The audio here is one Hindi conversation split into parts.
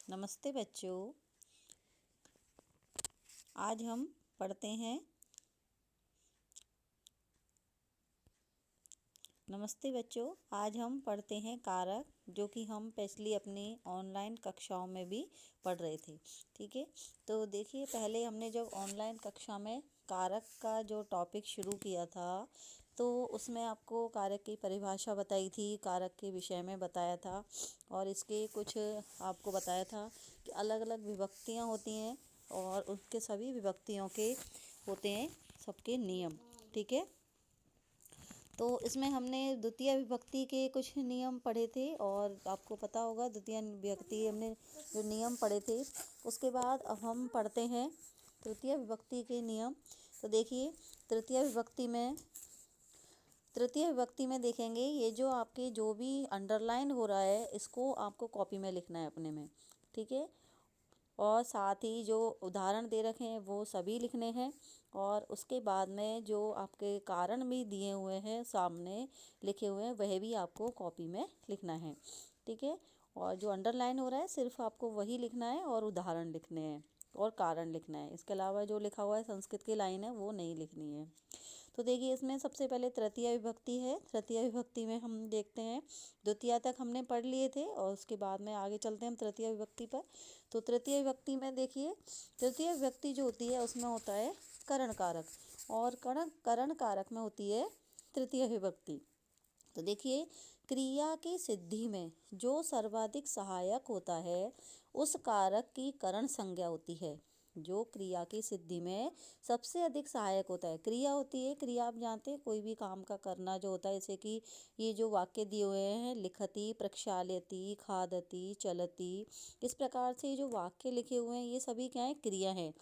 नमस्ते बच्चों। आज हम पढ़ते हैं नमस्ते बच्चों आज हम पढ़ते हैं कारक, जो कि हम पिछली अपनी ऑनलाइन कक्षाओं में भी पढ़ रहे थे। ठीक है, तो देखिए, पहले हमने जब ऑनलाइन कक्षा में कारक का जो टॉपिक शुरू किया था, तो उसमें आपको कारक की परिभाषा बताई थी, कारक के विषय में बताया था, और इसके कुछ आपको बताया था कि अलग अलग विभक्तियाँ होती हैं और उसके सभी विभक्तियों के होते हैं सबके नियम। ठीक है, तो इसमें हमने द्वितीय विभक्ति के कुछ नियम पढ़े थे, और आपको पता होगा द्वितीय विभक्ति हमने जो नियम पढ़े थे, उसके बाद अब हम पढ़ते हैं तृतीय विभक्ति के नियम। तो देखिए, तृतीय विभक्ति में देखेंगे, ये जो आपके जो भी अंडरलाइन हो रहा है, इसको आपको कॉपी में लिखना है अपने में। ठीक है, और साथ ही जो उदाहरण दे रखे हैं वो सभी लिखने हैं, और उसके बाद में जो आपके कारण भी दिए हुए हैं सामने लिखे हुए हैं, वह भी आपको कॉपी में लिखना है। ठीक है, और जो अंडरलाइन हो रहा है सिर्फ आपको वही लिखना है, और उदाहरण लिखने हैं और कारण लिखना है। इसके अलावा जो लिखा हुआ है संस्कृत की लाइन है वो नहीं लिखनी है। तो देखिए, इसमें सबसे पहले तृतीय विभक्ति है। तृतीय विभक्ति में हम देखते हैं, द्वितीय तक हमने पढ़ लिए थे, और उसके बाद में आगे चलते हैं हम तृतीय विभक्ति पर। तो तृतीय विभक्ति में देखिए, तृतीय विभक्ति जो होती है उसमें होता है करण कारक, और करण कारक में होती है तृतीय विभक्ति। तो देखिए, क्रिया की सिद्धि में जो सर्वाधिक सहायक होता है, उस कारक की करण संज्ञा होती है। जो क्रिया की सिद्धि में सबसे अधिक सहायक होता है, क्रिया होती है, क्रिया आप जानते हैं कोई भी काम का करना जो होता है, जैसे कि ये जो वाक्य दिए हुए हैं, लिखति, प्रक्षाल्यति, खादति, चलति, इस प्रकार से जो वाक्य लिखे हुए हैं ये सभी क्या है, क्रिया हैं।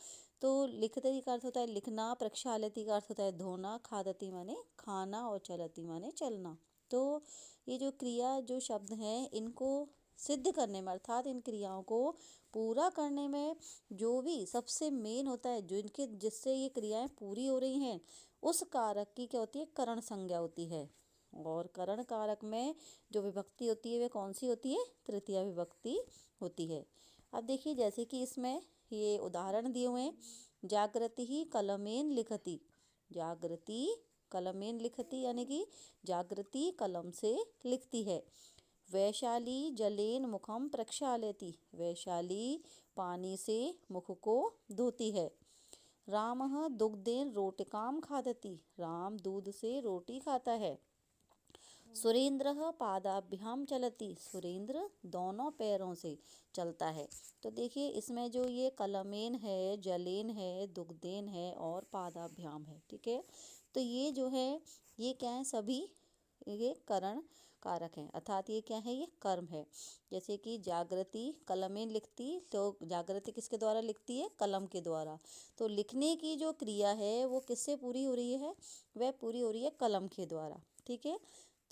तो लिखति का अर्थ होता है लिखना, प्रक्षाल्यति का अर्थ होता है धोना, खादति माने खाना, और चलति माने चलना। तो ये जो क्रिया जो शब्द हैं, इनको सिद्ध करने में, अर्थात इन क्रियाओं को पूरा करने में जो भी सबसे मेन होता है, जो इनके जिससे ये क्रियाएं पूरी हो रही हैं, उस कारक की क्या होती है, करण संज्ञा होती है। और करण कारक में जो विभक्ति होती है वह कौन सी होती है, तृतीय विभक्ति होती है। अब देखिए, जैसे कि इसमें ये उदाहरण दिए हुए हैं, जागृति ही कलमेन लिखति। जागृति कलमेन लिखती यानी कि जागृति कलम से लिखती है। वैशाली जलेन मुखम प्रक्षालयति। वैशाली पानी से मुख को धोती है। रामः दुग्धेन रोटिकाम खादति। राम दूध से रोटी खाता है। सुरेंद्रः पादाभ्याम चलति। सुरेंद्र दोनों पैरों से चलता है। तो देखिए, इसमें जो ये कलमेन है, जलेन है, दुग्धेन है और पादाभ्याम है। ठीक है, तो ये जो है, ये क्या है, सभी ये करण कारक हैं, अर्थात ये क्या है, ये कर्म है। जैसे कि जागृति कलमेन लिखती, तो जागृति किसके द्वारा लिखती है, कलम के द्वारा। तो लिखने की जो क्रिया है वो किससे पूरी हो रही है, वह पूरी हो रही है कलम के द्वारा। ठीक है,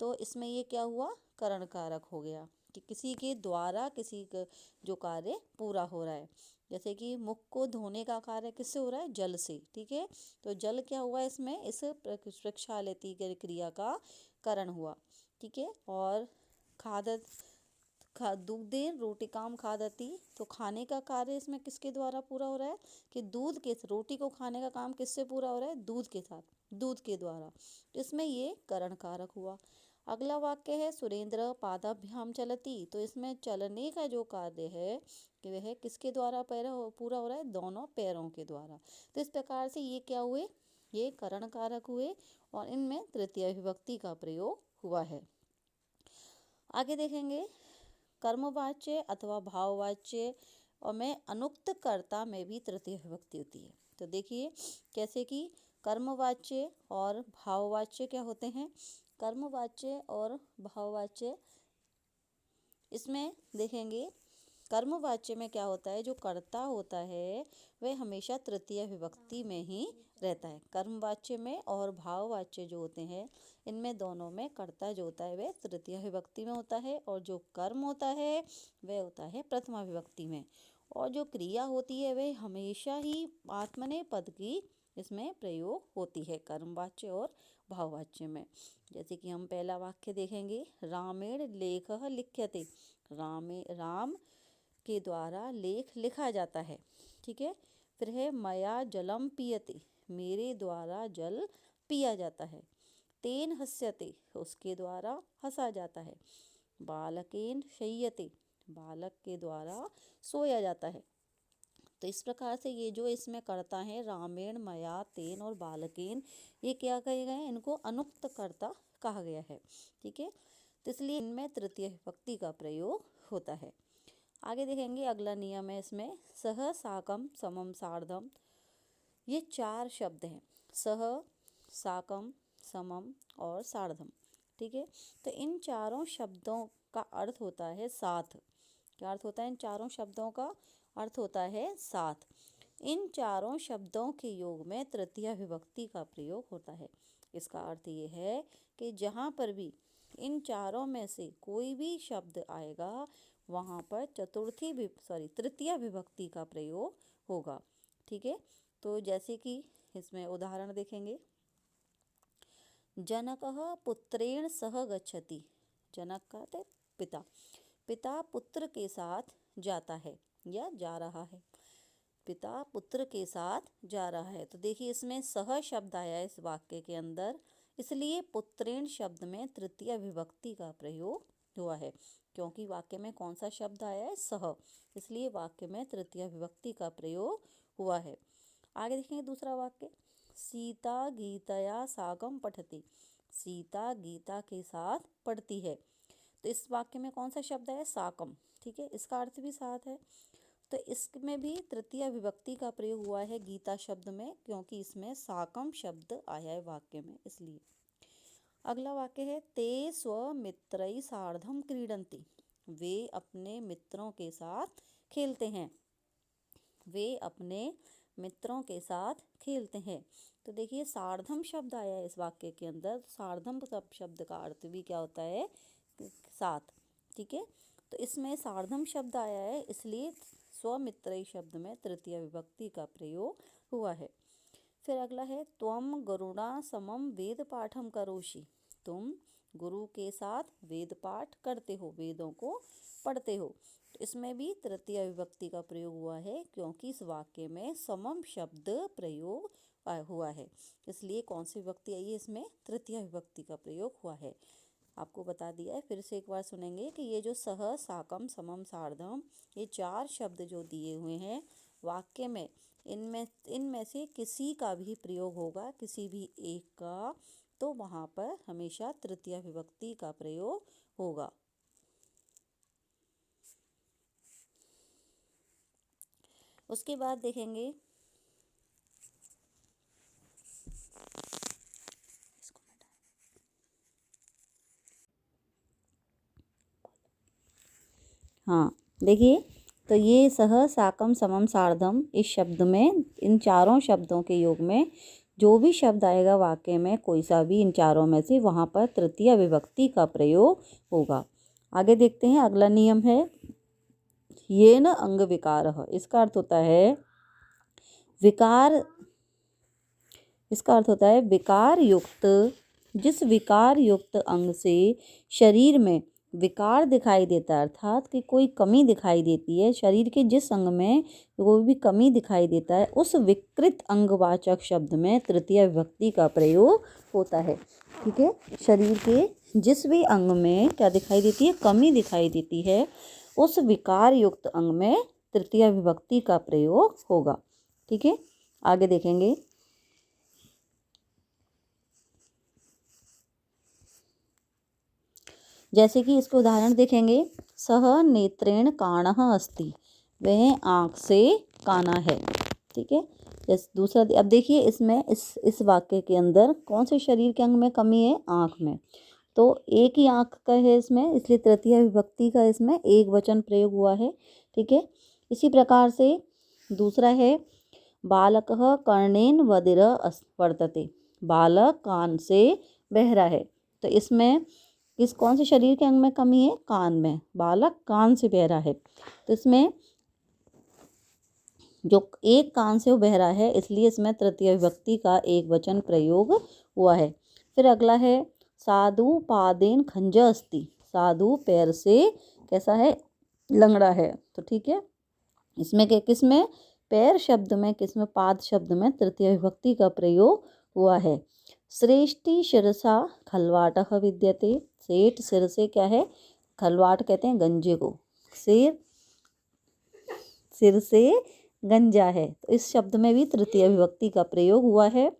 तो इसमें ये क्या हुआ, करण कारक हो गया कि किसी के द्वारा किसी का जो कार्य पूरा हो रहा है। जैसे कि मुख को धोने का कार्य किससे हो रहा है, जल से। ठीक है, तो जल क्या हुआ इसमें, इस प्रक्षालयति क्रिया का करण हुआ। ठीक है, और खादत दुग्धेन रोटिकाम खादति। तो खाने का कार्य इसमें किसके द्वारा पूरा हो रहा है, कि दूध के, रोटी को खाने का काम किससे पूरा हो रहा है, दूध के साथ, दूध के द्वारा। तो इसमें ये करण कारक हुआ। अगला वाक्य है सुरेंद्र पादाभ्याम चलती। तो इसमें चलने का जो कार्य है कि वह किसके द्वारा पूरा हो रहा है, दोनों पैरों के द्वारा। तो इस प्रकार से ये क्या हुए, ये करण कारक हुए, और इनमें तृतीय विभक्ति का प्रयोग हुआ है। आगे देखेंगे, कर्मवाच्य अथवा भाववाच्य और में अनुक्त कर्ता में भी तृतीय विभक्ति होती है। तो देखिए, कैसे कि कर्मवाच्य और भाववाच्य क्या होते हैं। कर्मवाच्य और भाववाच्य, इसमें देखेंगे, कर्मवाच्य में क्या होता है, जो कर्ता होता है वह हमेशा तृतीय विभक्ति में ही रहता है। कर्मवाच्य में और भाववाच्य जो होते हैं, इनमें दोनों में कर्ता जो होता है वह तृतीय विभक्ति में होता है, और जो कर्म होता है वह होता है प्रथमा विभक्ति में, और जो क्रिया होती है वह हमेशा ही आत्मनेपद की इसमें प्रयोग होती है, कर्मवाच्य और भाववाच्य में। जैसे कि हम पहला वाक्य देखेंगे, रामेण लेखः लिख्यते। राम के द्वारा लेख लिखा जाता है। ठीक है। फिर है मया जलम पीयते, मेरे द्वारा जल पिया जाता है। तेन हस्यते, उसके द्वारा हंसा जाता है। बालकेन शय्यते, बालक के द्वारा सोया जाता है। तो इस प्रकार से ये जो इसमें कर्ता है रामेण, मया, तेन और बालकेन, ये क्या कहे गए हैं, इनको अनुक्त कर्ता कहा गया है। ठीक है। तो इसलिए इनमें तृतीय विभक्ति का प्रयोग होता है। आगे देखेंगे अगला नियम है इसमें, सह, साकम, समम, सार्धम, ये 4 शब्द हैं। सह, साकम, समम और सार्धम। ठीक है। तो इन चारों शब्दों का अर्थ होता है साथ। क्या अर्थ होता है इन चारों शब्दों का? अर्थ होता है साथ। इन चारों शब्दों के योग में तृतीय विभक्ति का प्रयोग होता है। इसका अर्थ ये है कि जहाँ पर भी इन चारों में से कोई भी शब्द आएगा वहाँ पर तृतीय विभक्ति का प्रयोग होगा। ठीक है। तो जैसे कि इसमें उदाहरण देखेंगे, जनकः पुत्रेण सह गच्छति, जनक का थे पिता, पिता पुत्र के साथ जाता है या जा रहा है, पिता पुत्र के साथ जा रहा है। तो देखिए इसमें सह शब्द आया है इस वाक्य के अंदर, इसलिए पुत्रेण शब्द में तृतीय विभक्ति का प्रयोग हुआ है। क्योंकि वाक्य में कौन सा शब्द आया है? सह, इसलिए वाक्य में तृतीय विभक्ति का प्रयोग हुआ है। आगे देखेंगे दूसरा वाक्य, सीता गीतया साकं पठति, सीता गीता के साथ पढ़ती है। तो इस वाक्य में कौन सा शब्द है? साकम। ठीक है। इसका अर्थ भी साथ है, तो इसमें भी तृतीय विभक्ति का प्रयोग हुआ है गीता शब्द में, क्योंकि इसमें साकम शब्द आया है वाक्य में, इसलिए। अगला वाक्य है, ते स्वमित्रैः सार्धं क्रीडन्ति, वे अपने मित्रों के साथ खेलते हैं, वे अपने मित्रों के साथ खेलते हैं। तो देखिए सार्धम शब्द आया है इस वाक्य के अंदर, सार्धम शब्द का अर्थ भी क्या होता है? साथ। ठीक है। तो इसमें सार्धम शब्द आया है, इसलिए स्वमित्रैः शब्द में तृतीय विभक्ति का प्रयोग हुआ है। फिर अगला है, त्वम गरुड़ा समम वेद पाठम करोषि, तुम गुरु के साथ वेद पाठ करते हो, वेदों को पढ़ते हो। तो इसमें भी तृतीय विभक्ति का प्रयोग हुआ है, क्योंकि इस वाक्य में समम शब्द प्रयोग हुआ है, इसलिए कौन सी विभक्ति आई है इसमें? तृतीय विभक्ति का प्रयोग हुआ है। आपको बता दिया है, फिर से एक बार सुनेंगे कि ये जो सह, साकम, समम, सार्धम, ये 4 शब्द जो दिए हुए हैं वाक्य में, इनमें से किसी का भी प्रयोग होगा, किसी भी एक का, तो वहाँ पर हमेशा तृतीय विभक्ति का प्रयोग होगा। उसके बाद देखेंगे देखिए, तो ये सह, साकम, समम, सार्धम, इस शब्द में, इन चारों शब्दों के योग में जो भी शब्द आएगा वाक्य में, कोई सा भी इन चारों में से, वहाँ पर तृतीय विभक्ति का प्रयोग होगा। आगे देखते हैं अगला नियम है, येन अंग विकारः, इसका अर्थ होता है विकार, इसका अर्थ होता है विकार युक्त, जिस विकार युक्त अंग से शरीर में विकार दिखाई देता है, अर्थात कि कोई कमी दिखाई देती है, शरीर के जिस अंग में कोई भी कमी दिखाई देता है, उस विकृत अंगवाचक शब्द में तृतीय विभक्ति का प्रयोग होता है। ठीक है। शरीर के जिस भी अंग में क्या दिखाई देती है? कमी दिखाई देती है, उस विकार युक्त अंग में तृतीय विभक्ति का प्रयोग होगा। ठीक है। आगे देखेंगे, जैसे कि इसको उदाहरण देखेंगे, सह नेत्रेण काणः अस्ति, वह आँख से काना है। ठीक है। जैसे दूसरा, अब देखिए इसमें इस वाक्य के अंदर कौन से शरीर के अंग में कमी है? आँख में। तो एक ही आँख का है इसमें, इसलिए तृतीय विभक्ति का इसमें एक वचन प्रयोग हुआ है। ठीक है। इसी प्रकार से दूसरा है, बालकः कर्णेन बधिरः वर्तते, बालक कान से बहरा है। तो इसमें कौन से शरीर के अंग में कमी है? कान में, बालक कान से बहरा है। तो इसमें जो एक कान से वो बहरा है, इसलिए इसमें तृतीय विभक्ति का एक वचन प्रयोग हुआ है। फिर अगला है, साधु पादेन खंज अस्ति, साधु पैर से कैसा है? लंगड़ा है। तो ठीक है, इसमें क्या, किस में, पैर शब्द में, किस में, पाद शब्द में तृतीय विभक्ति का प्रयोग हुआ है। श्रेष्ठी शिरसा खलवाटः विद्यते। सेठ सिर से क्या है, खलवाट कहते हैं गंजे को, सिर से गंजा है, तो इस शब्द में भी तृतीय विभक्ति का प्रयोग हुआ है।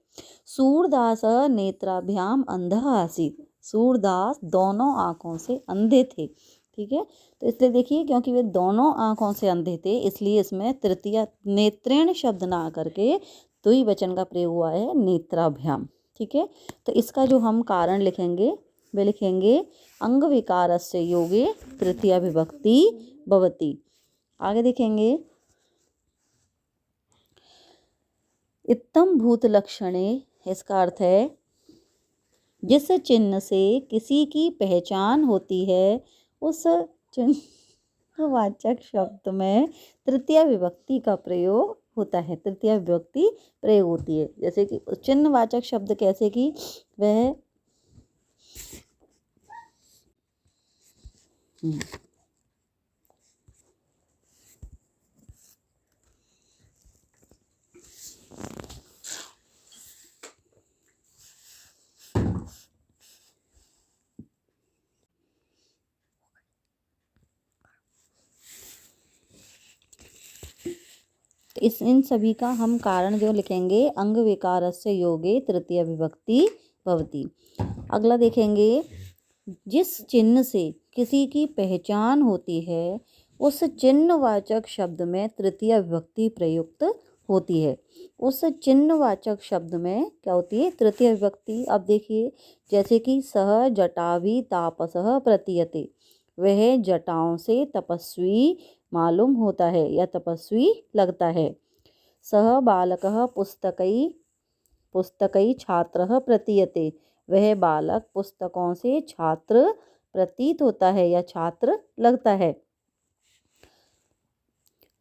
सूरदास नेत्राभ्याम अंधः आसीत्। सूरदास दोनों आंखों से अंधे थे। ठीक है, तो इसलिए देखिए, क्योंकि वे दोनों आंखों से अंधे थे, इसलिए इसमें तृतीय नेत्रेण शब्द ना करके द्विवचन का प्रयोग हुआ है, नेत्राभ्याम। ठीक है, तो इसका जो हम कारण लिखेंगे, वे लिखेंगे अंग विकारस्य योगे तृतीया विभक्ति भवति। आगे देखेंगे, इत्थम भूत लक्षणे, इसका अर्थ है जिस चिन्ह से किसी की पहचान होती है, उस चिन्हवाचक शब्द में तृतीय विभक्ति का प्रयोग होता है, तृतीय विभक्ति प्रयोग होती है। जैसे कि चिन्हवाचक शब्द कैसे कि वह इन सभी का हम कारण जो लिखेंगे, अंग विकारस्य योगे तृतीय विभक्ति भवति। अगला देखेंगे, जिस चिन्ह से किसी की पहचान होती है, उस चिन्हवाचक शब्द में तृतीय विभक्ति प्रयुक्त होती है। उस चिन्हवाचक शब्द में क्या होती है, तृतीय विभक्ति। अब देखिए, जैसे कि सह जटाभि तापसः प्रतीयते, वह जटाओं से तपस्वी मालूम होता है या तपस्वी लगता है। सह बालकः पुस्तकै छात्रः प्रतीयते, वह बालक पुस्तकों से छात्र प्रतीत होता है या छात्र लगता है।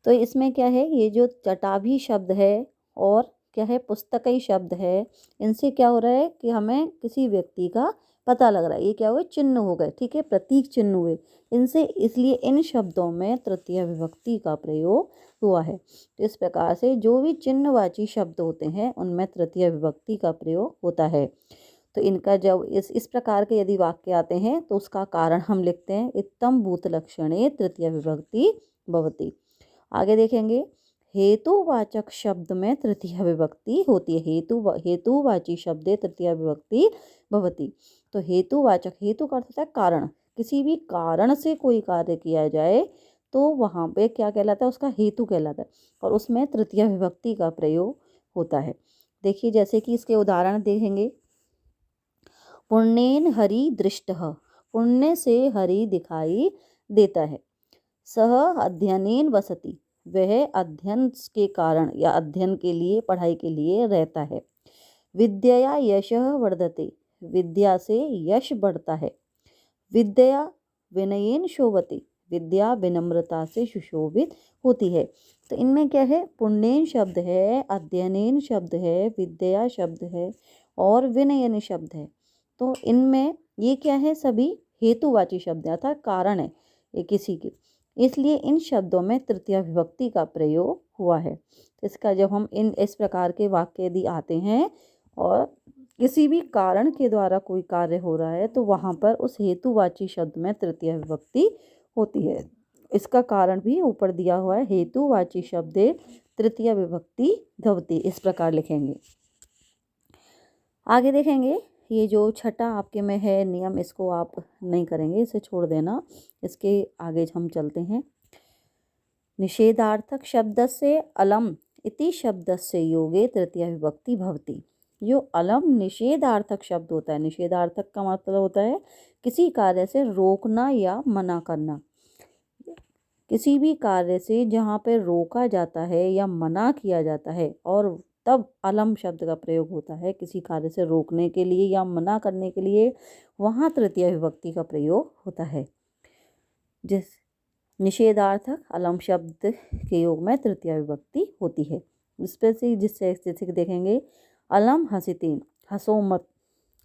तो इसमें क्या है, ये जो जटाभि शब्द है और क्या है, पुस्तकई शब्द है, इनसे क्या हो रहा है कि हमें किसी व्यक्ति का पता लग रहा है। ये क्या हुए, चिन्ह हो गए। ठीक है, प्रतीक चिन्ह हुए इनसे, इसलिए इन शब्दों में तृतीय विभक्ति का प्रयोग हुआ है। तो इस प्रकार से जो भी चिन्हवाची शब्द होते हैं, उनमें तृतीय विभक्ति का प्रयोग होता है। तो इनका जब इस प्रकार के यदि वाक्य आते हैं, तो उसका कारण हम लिखते हैं, इत्थम भूत लक्षणे तृतीय विभक्ति भवति। आगे देखेंगे, हेतुवाचक शब्द में तृतीय विभक्ति होती है। हेतुवाची शब्दे तृतीय विभक्ति भवति। तो हेतुवाचक, हेतु का अर्थ होता है कारण। किसी भी कारण से कोई कार्य किया जाए तो वहाँ पे क्या कहलाता है, उसका हेतु कहलाता है, और उसमें तृतीय विभक्ति का प्रयोग होता है। देखिए, जैसे कि इसके उदाहरण देखेंगे, पुण्येन हरि दृष्टः, पुण्य से हरि दिखाई देता है। सह अध्ययनेन वसति, वह अध्ययन के कारण या अध्ययन के लिए, पढ़ाई के लिए रहता है। विद्यया यशः वर्धते, विद्या से यश बढ़ता है। विद्या विनयेन शोभते, विद्या विनम्रता से सुशोभित होती है। तो इनमें क्या है, पुण्येन शब्द है, अध्ययनेन शब्द है, विद्या शब्द है और विनयन शब्द है। तो इनमें ये क्या है, सभी हेतुवाची शब्द है, अर्थात कारण है ये किसी के, इसलिए इन शब्दों में तृतीय विभक्ति का प्रयोग हुआ है। इसका जब हम इस प्रकार के वाक्य यदि आते हैं और किसी भी कारण के द्वारा कोई कार्य हो रहा है, तो वहाँ पर उस हेतुवाची शब्द में तृतीय विभक्ति होती है। इसका कारण भी ऊपर दिया हुआ है, हेतुवाची शब्दे तृतीय विभक्ति भवति, इस प्रकार लिखेंगे। आगे देखेंगे, ये जो छठा आपके में है नियम, इसको आप नहीं करेंगे, इसे छोड़ देना। इसके आगे हम चलते हैं। निषेधार्थक शब्द से अलम इति शब्द से योगे तृतीय विभक्ति भवति। जो अलम निषेधार्थक शब्द होता है, निषेधार्थक का मतलब होता है किसी कार्य से रोकना या मना करना। किसी भी कार्य से जहाँ पे रोका जाता है या मना किया जाता है, और तब अलम शब्द का प्रयोग होता है किसी कार्य से रोकने के लिए या मना करने के लिए, वहाँ तृतीय विभक्ति का प्रयोग होता है। जिस निषेधार्थक अलम शब्द के योग में तृतीय विभक्ति होती है। जैसे जैसे देखेंगे, अलम हसितेन, हंसो मत।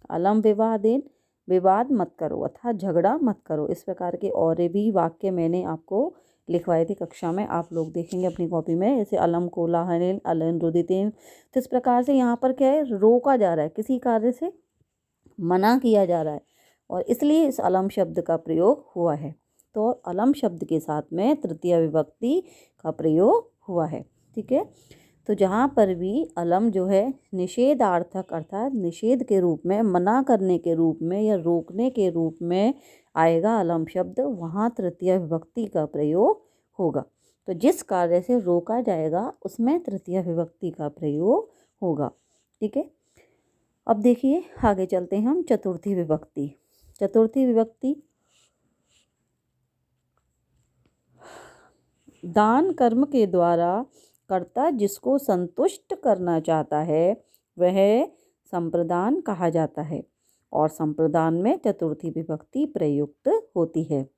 अलम विवादेन, विवाद मत करो अर्थात झगड़ा मत करो। इस प्रकार के और भी वाक्य मैंने आपको लिखवाए थे कक्षा में, आप लोग देखेंगे अपनी कॉपी में। जैसे अलम कोलाहल अलन रुदितेन, तो इस प्रकार से यहाँ पर क्या है, रोका जा रहा है, किसी कार्य से मना किया जा रहा है, और इसलिए इस अलम शब्द का प्रयोग हुआ है। तो अलम शब्द के साथ में तृतीय विभक्ति का प्रयोग हुआ है। ठीक है, तो जहाँ पर भी अलम जो है निषेधार्थक अर्थात निषेध के रूप में, मना करने के रूप में या रोकने के रूप में आएगा अलम शब्द, वहाँ तृतीय विभक्ति का प्रयोग होगा। तो जिस कार्य से रोका जाएगा उसमें तृतीय विभक्ति का प्रयोग होगा। ठीक है, अब देखिए आगे चलते हैं हम चतुर्थी विभक्ति। चतुर्थी विभक्ति दान कर्म के द्वारा कर्ता जिसको संतुष्ट करना चाहता है वह संप्रदान कहा जाता है, और संप्रदान में चतुर्थी विभक्ति प्रयुक्त होती है।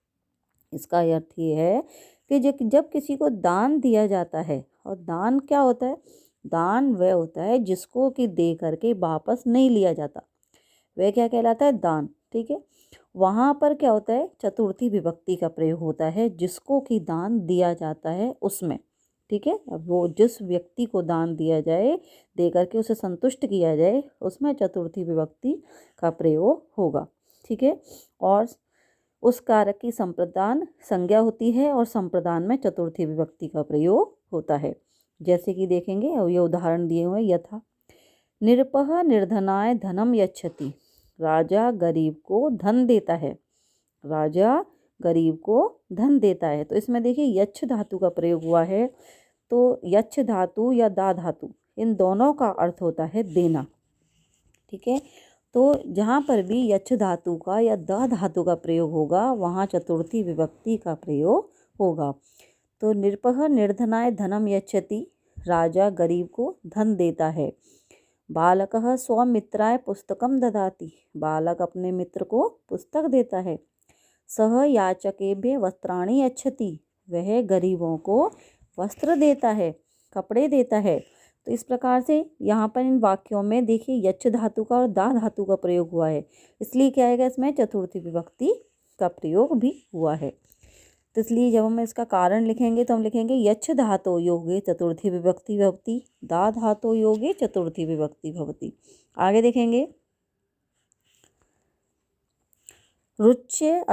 इसका अर्थ ये है कि जब किसी को दान दिया जाता है, और दान क्या होता है, दान वह होता है जिसको कि दे करके वापस नहीं लिया जाता, वह क्या कहलाता है, दान। ठीक है, वहाँ पर क्या होता है, चतुर्थी विभक्ति का प्रयोग होता है, जिसको कि दान दिया जाता है उसमें। ठीक है, अब वो जिस व्यक्ति को दान दिया जाए, दे करके उसे संतुष्ट किया जाए, उसमें चतुर्थी विभक्ति का प्रयोग होगा। ठीक है, और उस कारक की संप्रदान संज्ञा होती है, और संप्रदान में चतुर्थी विभक्ति का प्रयोग होता है। जैसे कि देखेंगे, और ये उदाहरण दिए हुए, यथा निरपः निर्धनाय धनम यच्छति, राजा गरीब को धन देता है, राजा गरीब को धन देता है। तो इसमें देखिए यच्छ धातु का प्रयोग हुआ है, तो यच्छ धातु या दा धातु, इन दोनों का अर्थ होता है देना। ठीक है, तो जहाँ पर भी यच्छ धातु का या दा धातु का प्रयोग होगा वहाँ चतुर्थी विभक्ति का प्रयोग होगा। तो निरपः निर्धनाय धनम यच्छति, राजा गरीब को धन देता है। बालकः स्वमित्राय पुस्तकम ददाति, बालक अपने मित्र को पुस्तक देता है। सह याचकेभ्य वस्त्राणि यच्छति, वह गरीबों को वस्त्र देता है, कपड़े देता है। तो इस प्रकार से यहाँ पर इन वाक्यों में देखिए यच्छ धातु का और दा धातु का प्रयोग हुआ है, इसलिए क्या आएगा, इसमें चतुर्थी विभक्ति का प्रयोग भी हुआ है। तो इसलिए जब हम इसका कारण लिखेंगे तो हम लिखेंगे यच्छ धातो योगे चतुर्थी विभक्ति भवति, दा धातो योगे चतुर्थी विभक्ति भवति। आगे देखेंगे, रुच्य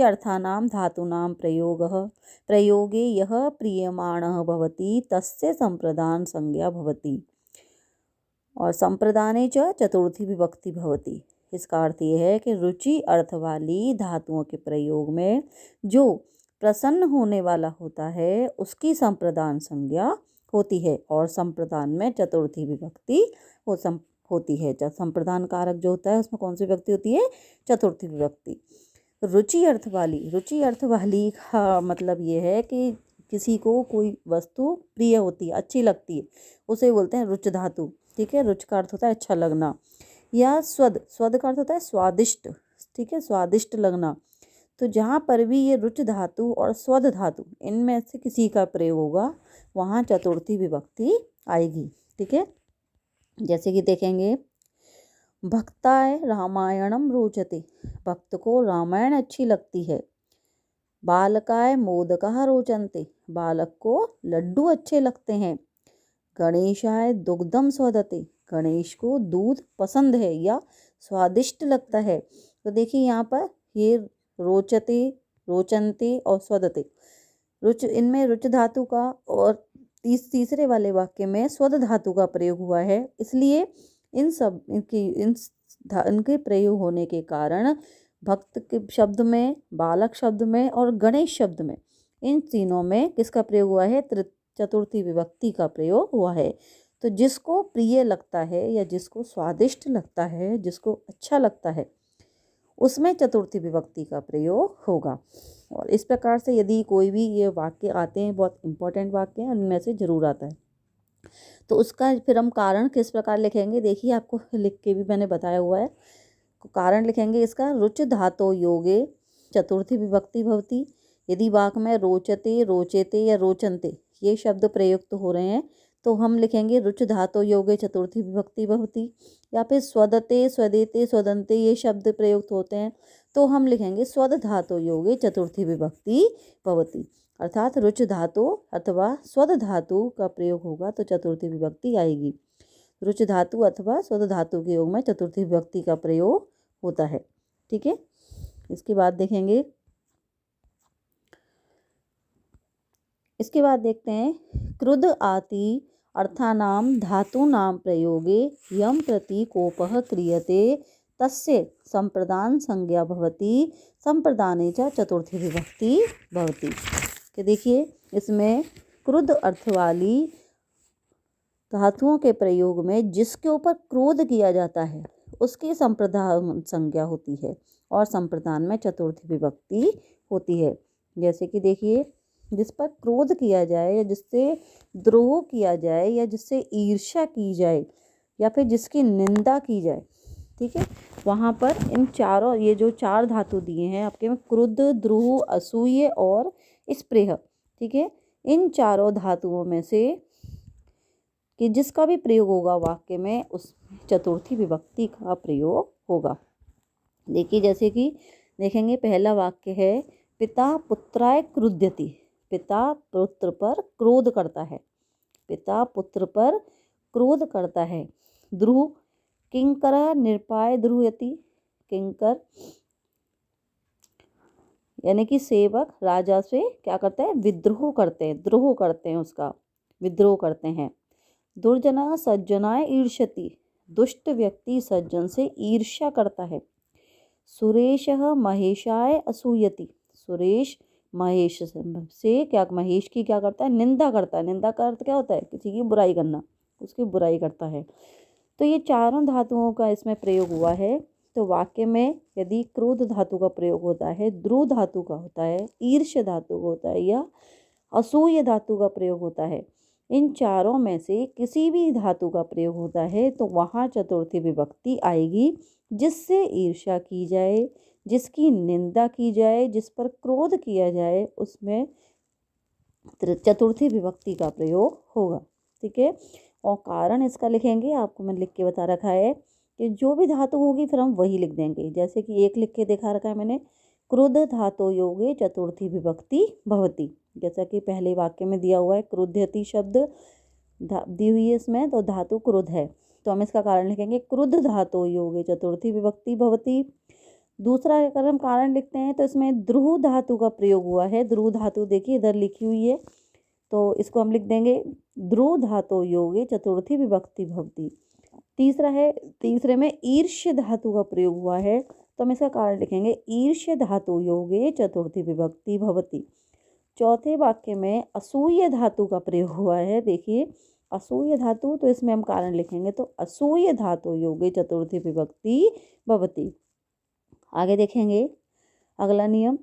अर्थानां धातूनां प्रयोगे यः प्रीयमाणः भवति तस्य संप्रदान संज्ञा भवति, और संप्रदाने च चतुर्थी विभक्ति भवति। इसका अर्थ ये है कि रुचि अर्थ वाली धातुओं के प्रयोग में जो प्रसन्न होने वाला होता है उसकी संप्रदान संज्ञा होती है, और संप्रदान में चतुर्थी विभक्ति होती है। संप्रदान कारक जो होता है उसमें कौन सी विभक्ति होती है, चतुर्थी विभक्ति। रुचि अर्थ वाली का मतलब ये है कि किसी को कोई वस्तु प्रिय होती है, अच्छी लगती है, उसे बोलते हैं रुच धातु। ठीक है, रुच का अर्थ होता है अच्छा लगना, या स्वद का अर्थ होता है स्वादिष्ट। ठीक है, स्वादिष्ट लगना। तो जहाँ पर भी ये रुच धातु और स्वद धातु इनमें से किसी का प्रयोग होगा वहाँ चतुर्थी विभक्ति आएगी। ठीक है, जैसे कि देखेंगे, भक्ताय रामायणम रोचते, भक्त को रामायण अच्छी लगती है। बालकाय मोदकः रोचन्ते, बालक को लड्डू अच्छे लगते हैं। गणेशाय दुग्धम स्वदते, गणेश को दूध पसंद है या स्वादिष्ट लगता है। तो देखिए यहाँ पर ये रोचते, रोचन्ते और स्वदते, रुच, इनमें रुच धातु का और तीसरे वाले वाक्य में स्वद धातु का प्रयोग हुआ है, इसलिए इनके प्रयोग होने के कारण भक्त के शब्द में, बालक शब्द में और गणेश शब्द में, इन तीनों में किसका प्रयोग हुआ है, चतुर्थी विभक्ति का प्रयोग हुआ है। तो जिसको प्रिय लगता है या जिसको स्वादिष्ट लगता है, जिसको अच्छा लगता है, उसमें चतुर्थी विभक्ति का प्रयोग होगा। और इस प्रकार से यदि कोई भी ये वाक्य आते हैं, बहुत इंपॉर्टेंट वाक्य हैं, उनमें से जरूर आता है, तो उसका फिर हम कारण किस प्रकार लिखेंगे, देखिए आपको लिख के भी मैंने बताया हुआ है। कारण लिखेंगे इसका, रुच धातो योगे चतुर्थी विभक्ति भवति। यदि वाक्य में रोचते, रोचेते या रोचनते ये शब्द प्रयुक्त हो रहे हैं तो हम लिखेंगे रुच धातो योगे चतुर्थी विभक्ति भवति। या फिर स्वदते, स्वदेते, स्वदन्ते ये शब्द प्रयुक्त होते हैं तो हम लिखेंगे स्वद धातो योगे चतुर्थी विभक्ति भवति। अर्थात रुच धातु अथवा स्वद धातु का प्रयोग होगा तो चतुर्थी विभक्ति आएगी। रुच धातु अथवा स्वद धातु के योग में चतुर्थी विभक्ति का प्रयोग होता है। ठीक है, इसके बाद देखेंगे, इसके बाद देखते हैं क्रुद्ध आति अर्थानाम धातूनां प्रयोगे यम प्रति कोपः क्रियते तस्य संप्रदान संज्ञा भवति संप्रदाने च चतुर्थी विभक्ति भवति। कि देखिए इसमें क्रुद्ध अर्थ वाली धातुओं के प्रयोग में जिसके ऊपर क्रोध किया जाता है उसकी संप्रदान संज्ञा होती है और संप्रदान में चतुर्थी विभक्ति होती है। जैसे कि देखिए जिस पर क्रोध किया जाए या जिससे द्रोह किया जाए या जिससे ईर्ष्या की जाए या फिर जिसकी निंदा की जाए, ठीक है, वहाँ पर इन चारों, ये जो चार धातु दिए हैं आपके में, क्रुद्ध, द्रोह, असूय और स्पृह, ठीक है, इन चारों धातुओं में से कि जिसका भी प्रयोग होगा वाक्य में उस चतुर्थी विभक्ति का प्रयोग होगा। देखिए जैसे कि देखेंगे पहला वाक्य है पिता पुत्राय क्रुध्यति, पिता पुत्र पर क्रोध करता है, पिता पुत्र पर क्रोध करता है। द्रुह किंकर निरपाय द्रुहयति, किंकर यानी कि सेवक राजा से क्या करते हैं, विद्रोह करते हैं, द्रोह करते हैं, उसका विद्रोह करते हैं। दुर्जना सज्जनाय ईर्ष्यति, दुष्ट व्यक्ति सज्जन से ईर्ष्या करता है। सुरेशः महेशाय असूयति, सुरेश महेश से क्या, महेश की क्या करता है, निंदा करता है। निंदा का अर्थ क्या होता है, किसी की बुराई करना, उसकी बुराई करता है। तो ये चारों धातुओं का इसमें प्रयोग हुआ है। तो वाक्य में यदि क्रोध धातु का प्रयोग होता है, द्रु धातु का होता है, ईर्ष धातु का होता है या असूय धातु का प्रयोग होता है, इन चारों में से किसी भी धातु का प्रयोग होता है तो वहाँ चतुर्थी विभक्ति आएगी। जिससे ईर्ष्या की जाए, जिसकी निंदा की जाए, जिस पर क्रोध किया जाए, उसमें चतुर्थी विभक्ति का प्रयोग होगा। ठीक है, और कारण इसका लिखेंगे, आपको मैंने लिख के बता रखा है कि जो भी धातु होगी फिर हम वही लिख देंगे। जैसे कि एक लिख के दिखा रखा है मैंने, क्रुद्ध धातु योगे चतुर्थी विभक्ति भवति। जैसा कि पहले वाक्य में दिया हुआ है क्रुध्यति शब्द दी हुई है इसमें, तो धातु क्रुद्ध है, तो हम इसका कारण लिखेंगे क्रुद्ध धातु योगे चतुर्थी विभक्ति भवति। दूसरा अगर हम कारण लिखते हैं तो इसमें द्रुह धातु का प्रयोग हुआ है। द्रुह धातु देखिए इधर लिखी हुई है, तो इसको हम लिख देंगे द्रुह धातु योगे चतुर्थी विभक्ति भवति। तीसरा है, तीसरे में ईर्ष्य धातु का प्रयोग हुआ है, तो हम इसका कारण लिखेंगे ईर्ष्य धातु योगे चतुर्थी विभक्ति भवति। चौथे वाक्य में असूय धातु का प्रयोग हुआ है, देखिए असूय धातु, तो इसमें हम कारण लिखेंगे तो असूय धातु योगे चतुर्थी विभक्ति भवति। आगे देखेंगे अगला नियम,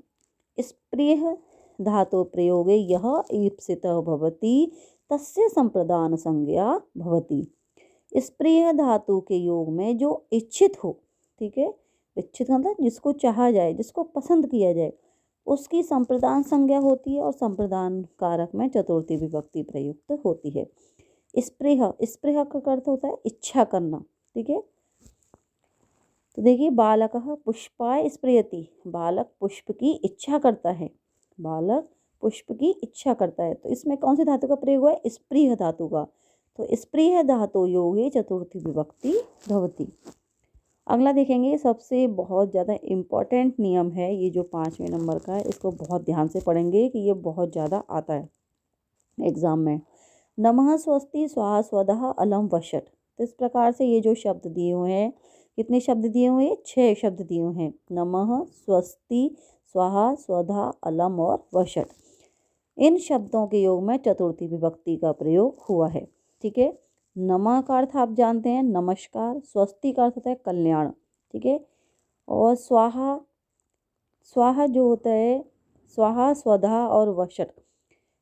स्पृह धातु प्रयोगे यह ईप्सितः भवति तस्य संप्रदान संज्ञा भवति। स्पृह धातु के योग में जो इच्छित हो, ठीक है, इच्छित मतलब जिसको चाहा जाए, जिसको पसंद किया जाए, उसकी संप्रदान संज्ञा होती है और संप्रदान कारक में चतुर्थी विभक्ति प्रयुक्त होती है। स्पृह, स्पृह का अर्थ होता है इच्छा करना, ठीक है। तो देखिए बालकः पुष्पाय स्पृहति, बालक पुष्प की इच्छा करता है, बालक पुष्प की इच्छा करता है, तो इसमें कौन सी धातु का प्रयोग हुआ है, स्पृह धातु का, तो स्पृह धातु योगे चतुर्थी विभक्ति भवति। अगला देखेंगे, सबसे बहुत ज़्यादा इम्पॉर्टेंट नियम है ये जो 5वें नंबर का है, इसको बहुत ध्यान से पढ़ेंगे कि ये बहुत ज़्यादा आता है एग्ज़ाम में। नमः स्वस्ति स्वाहा स्वधा अलम वषट, तो इस प्रकार से ये जो शब्द दिए हुए हैं, कितने शब्द दिए हुए हैं, 6 शब्द दिए हुए हैं, नमः, स्वस्ति, स्वाहा, स्वधा, अलम और वषट। इन शब्दों के योग में चतुर्थी विभक्ति का प्रयोग हुआ है। ठीक है, नमः का अर्थ आप जानते हैं नमस्कार, स्वस्ति का अर्थ होता है कल्याण, ठीक है, और स्वाहा, स्वाहा जो होता है स्वाहा, स्वधा और वषट,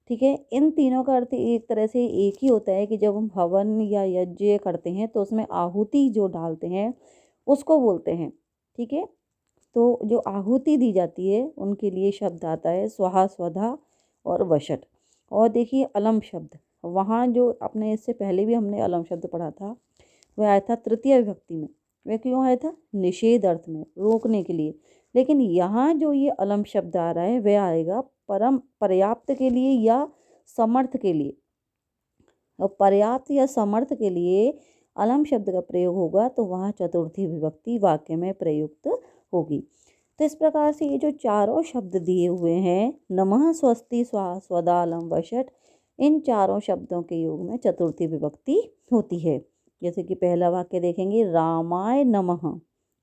ठीक है, इन तीनों का अर्थ एक तरह से एक ही होता है कि जब हम हवन या यज्ञ करते हैं तो उसमें आहुति जो डालते हैं उसको बोलते हैं, ठीक है, तो जो आहुति दी जाती है उनके लिए शब्द आता है स्वाहा, स्वधा और वषट। और देखिए अलम शब्द, वहाँ जो अपने इससे पहले भी हमने अलम शब्द पढ़ा था, वह आया था तृतीय विभक्ति में। वह क्यों आया था? निषेध अर्थ में, रोकने के लिए। लेकिन यहाँ जो ये अलम शब्द आ रहा है वह आएगा परम पर्याप्त के लिए या समर्थ के लिए। और पर्याप्त या समर्थ के लिए अलम शब्द का प्रयोग होगा तो वहाँ चतुर्थी विभक्ति वाक्य में प्रयुक्त होगी। तो इस प्रकार से ये जो चारों शब्द दिए हुए हैं, नमः, स्वस्ति, स्वाहा, स्वधा, अलम, वषट, इन चारों शब्दों के योग में चतुर्थी विभक्ति होती है। जैसे कि पहला वाक्य देखेंगे, रामाय नमः।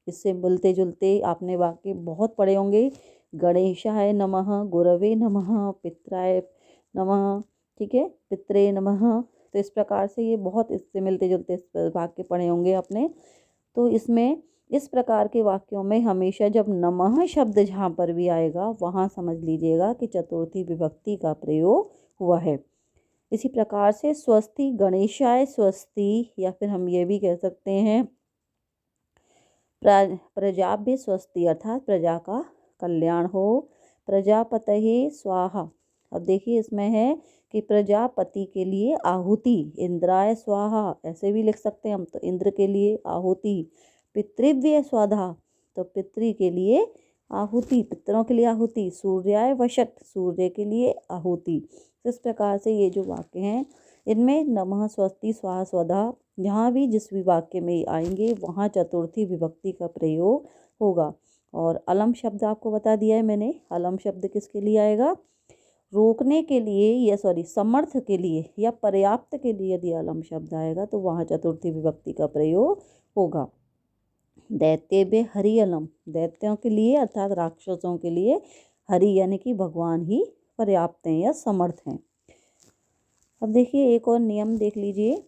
इससे मिलते जुलते आपने वाक्य बहुत पढ़े होंगे, गणेशाय नमः, गुरवे नमः, पित्राय नमः, ठीक है, पित्रे नमः। तो इस प्रकार से ये बहुत इससे मिलते जुलते वाक्य पढ़े होंगे आपने। तो इसमें इस प्रकार के वाक्यों में हमेशा जब नमः शब्द जहाँ पर भी आएगा वहाँ समझ लीजिएगा कि चतुर्थी विभक्ति का प्रयोग हुआ है। इसी प्रकार से स्वस्ति, गणेशाय स्वस्ति, या फिर हम ये भी कह सकते हैं प्रजाभ्य स्वस्ति, अर्थात प्रजा का कल्याण हो। प्रजापतये स्वाहा। अब देखिए इसमें है कि प्रजापति के लिए आहुति, इंद्राय स्वाहा, ऐसे भी लिख सकते हैं हम, तो इंद्र के लिए आहुति। पितृव्य स्वाधा, तो पितृ के लिए आहुति, पितरों के लिए आहुति। सूर्याय वषट, सूर्य के लिए आहुति। इस प्रकार से ये जो वाक्य हैं इनमें नमः, स्वस्ति, स्वाहा, स्वधा जहाँ भी जिस भी वाक्य में आएंगे वहाँ चतुर्थी विभक्ति का प्रयोग होगा। और अलम शब्द आपको बता दिया है मैंने। अलम शब्द किसके लिए आएगा? रोकने के लिए या समर्थ के लिए या पर्याप्त के लिए यदि अलम शब्द आएगा तो वहाँ चतुर्थी विभक्ति का प्रयोग होगा। दैत्येभ्य हरि अलम, दैत्यों के लिए अर्थात राक्षसों के लिए हरि यानी कि भगवान ही पर्याप्त हैं या समर्थ हैं। अब देखिए एक और नियम देख लीजिए।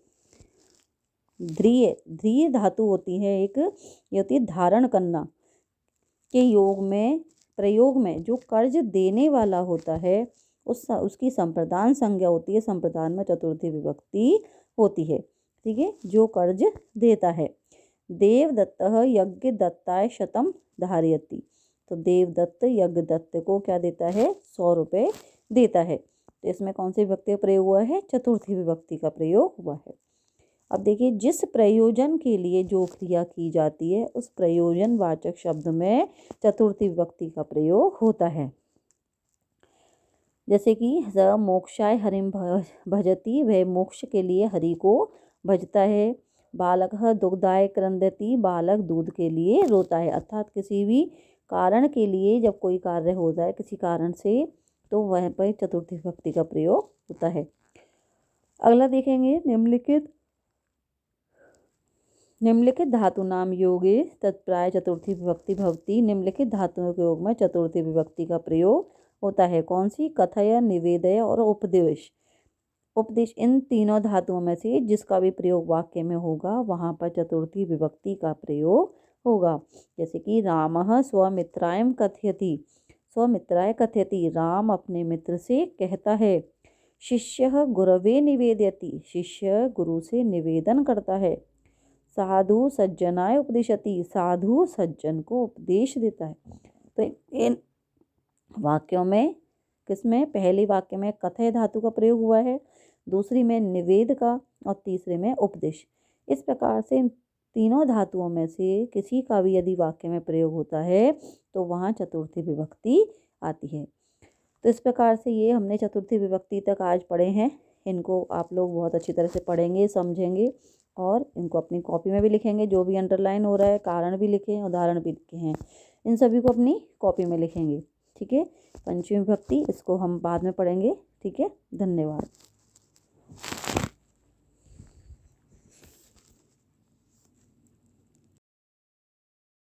ध्रिय, ध्रिय धातु होती है एक, ये होती है धारण करना के योग में, प्रयोग में जो कर्ज देने वाला होता है उसकी संप्रदान संज्ञा होती है। संप्रदान में चतुर्थी विभक्ति होती है, ठीक है, जो कर्ज देता है। देवदत्तः यज्ञ दत्ताय शतम धारयति, तो देवदत्त यज्ञ दत्त को क्या देता है? 100 रुपये देता है। तो इसमें कौन सी विभक्ति का प्रयोग हुआ है? चतुर्थी विभक्ति का प्रयोग हुआ है। अब देखिए जिस प्रयोजन के लिए जो क्रिया की जाती है उस प्रयोजन वाचक शब्द में चतुर्थी विभक्ति का प्रयोग होता है। जैसे कि स मोक्षाय हरिम भजति, वह मोक्ष के लिए हरि को भजता है। बालकः दुग्धाय क्रंदति, बालक दूध के लिए रोता है। अर्थात किसी भी कारण के लिए जब कोई कार्य हो जाए किसी कारण से तो वह पर चतुर्थी विभक्ति का प्रयोग होता है। अगला देखेंगे, निम्नलिखित धातु नाम योगे तत्प्राय चतुर्थी विभक्ति भवति। निम्नलिखित धातुओं के योग में चतुर्थी विभक्ति का प्रयोग होता है। कौन सी? कथय, निवेदय और उपदेश। उपदेश, इन तीनों धातुओं में से जिसका भी प्रयोग वाक्य में होगा वहाँ पर चतुर्थी विभक्ति का प्रयोग होगा। जैसे कि रामः स्वमित्राय कथयति, स्वमित्राय कथयति, राम अपने मित्र से कहता है। शिष्यः गुरवे निवेदयति, शिष्य गुरु से निवेदन करता है। साधु सज्जनाय उपदिशति, साधु सज्जन को उपदेश देता है। तो इन वाक्यों में किसमें? पहले वाक्य में कथय धातु का प्रयोग हुआ है, दूसरी में निवेद का और तीसरे में उपदेश। इस प्रकार से इन तीनों धातुओं में से किसी का भी यदि वाक्य में प्रयोग होता है तो वहाँ चतुर्थी विभक्ति आती है। तो इस प्रकार से ये हमने चतुर्थी विभक्ति तक आज पढ़े हैं। इनको आप लोग बहुत अच्छी तरह से पढ़ेंगे, समझेंगे और इनको अपनी कॉपी में भी लिखेंगे। जो भी अंडरलाइन हो रहा है कारण भी लिखें, उदाहरण भी लिखे हैं, इन सभी को अपनी कॉपी में लिखेंगे, ठीक है। पंचमी विभक्ति इसको हम बाद में पढ़ेंगे, ठीक है। धन्यवाद।